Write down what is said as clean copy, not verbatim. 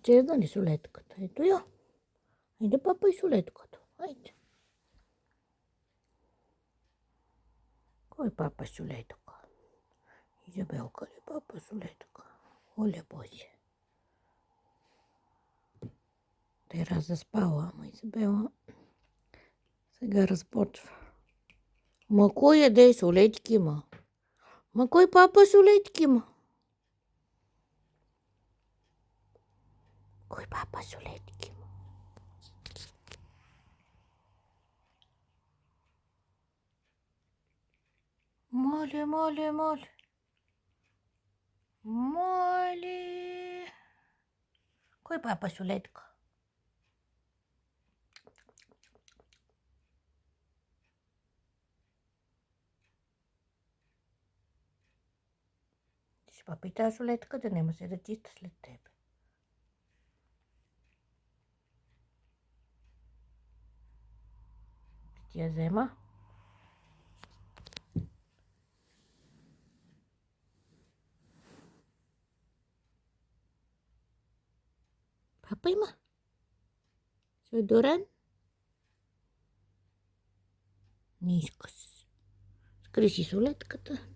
че нали солетката? Ето я. Айде, папа, и солетката. Айде. Кой папа солетка? Изабелка ли папа солетка? Оле Боже. Те разаспала, ама Изабела сега разпочва. Ма кой яде солетки, ма? Ма кой папа солетки, ма? Кой папа солетки, ма? Моле, моле, моле. Моле. Кой папа солетка? Ще папа и тази солетка да нема се да чиста след тебе. Ти я взема? Папа има. Си удорен? Не иска се. Скри си солетката.